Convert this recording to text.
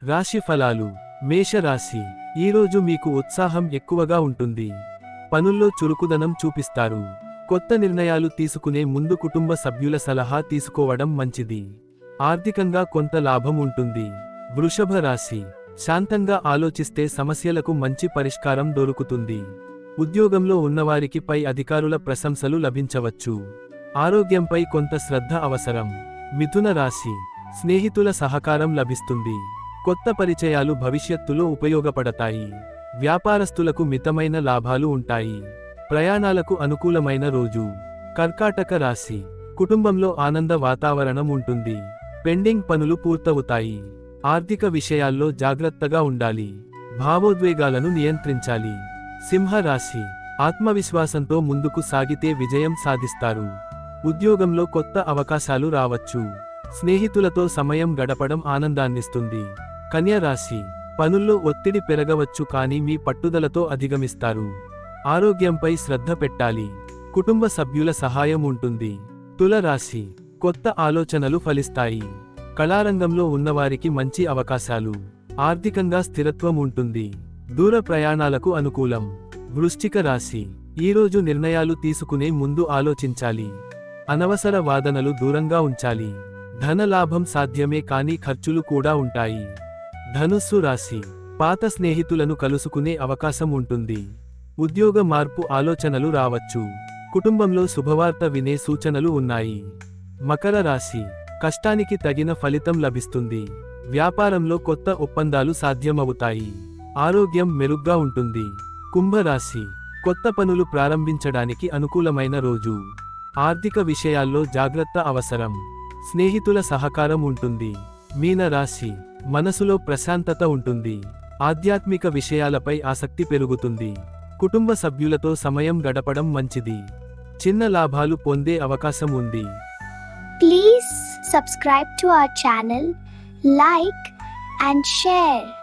రాశి ఫలాలు. మేషరాశి. ఈరోజు మీకు ఉత్సాహం ఎక్కువగా ఉంటుంది. పనుల్లో చురుకుదనం చూపిస్తారు. కొత్త నిర్ణయాలు తీసుకునే ముందు కుటుంబ సభ్యుల సలహా తీసుకోవడం మంచిది. ఆర్థికంగా కొంత లాభం ఉంటుంది. వృషభ రాశి. శాంతంగా ఆలోచిస్తే సమస్యలకు మంచి పరిష్కారం దొరుకుతుంది. ఉద్యోగంలో ఉన్నవారికి పై అధికారుల ప్రశంసలు లభించవచ్చు. ఆరోగ్యంపై కొంత శ్రద్ధ అవసరం. మిథున రాశి. స్నేహితుల సహకారం లభిస్తుంది. కొత్త పరిచయాలు భవిష్యత్తులో ఉపయోగపడతాయి. వ్యాపారస్తులకు మితమైన లాభాలు ఉంటాయి. ప్రయాణాలకు అనుకూలమైన రోజు. కర్కాటక రాశి. కుటుంబంలో ఆనంద వాతావరణం ఉంటుంది. పెండింగ్ పనులు పూర్తవుతాయి. ఆర్థిక విషయాల్లో జాగ్రత్తగా ఉండాలి. భావోద్వేగాలను నియంత్రించాలి. సింహ రాశి. ఆత్మవిశ్వాసంతో ముందుకు సాగితే విజయం సాధిస్తారు. ఉద్యోగంలో కొత్త అవకాశాలు రావచ్చు. స్నేహితులతో సమయం గడపడం ఆనందాన్నిస్తుంది. కన్య రాశి. పనుల్లో ఒత్తిడి పెరగవచ్చు కానీ మీ పట్టుదలతో అధిగమిస్తారు. ఆరోగ్యంపై శ్రద్ధ పెట్టాలి. కుటుంబ సభ్యుల సహాయం ఉంటుంది. తుల రాశి. కొత్త ఆలోచనలు ఫలిస్తాయి. కళారంగంలో ఉన్నవారికి మంచి అవకాశాలు. ఆర్థికంగా స్థిరత్వం ఉంటుంది. దూర ప్రయాణాలకు అనుకూలం. వృశ్చిక రాశి. ఈరోజు నిర్ణయాలు తీసుకునే ముందు ఆలోచించాలి. అనవసర వాదనలు దూరంగా ఉంచాలి. ధన లాభం సాధ్యమే కానీ ఖర్చులు కూడా ఉంటాయి. ధనుస్సు రాశి. పాత స్నేహితులను కలుసుకునే అవకాశం ఉంటుంది. ఉద్యోగ మార్పు ఆలోచనలు రావచ్చు. కుటుంబంలో శుభవార్త వినే సూచనలు ఉన్నాయి. మకర రాశి. కష్టానికి తగిన ఫలితం లభిస్తుంది. వ్యాపారంలో కొత్త ఒప్పందాలు సాధ్యమవుతాయి. ఆరోగ్యం మెరుగ్గా ఉంటుంది. కుంభరాశి. కొత్త పనులు ప్రారంభించడానికి అనుకూలమైన రోజు. ఆర్థిక విషయాల్లో జాగ్రత్త అవసరం. స్నేహితుల సహకారం ఉంటుంది. మీన రాశి. మనసులో ప్రశాంతత ఉంటుంది. ఆధ్యాత్మిక విషయాలపై ఆసక్తి పెరుగుతుంది. కుటుంబ సభ్యులతో సమయం గడపడం మంచిది. చిన్న లాభాలు పొందే అవకాశం ఉంది. Please subscribe to our channel, like and share.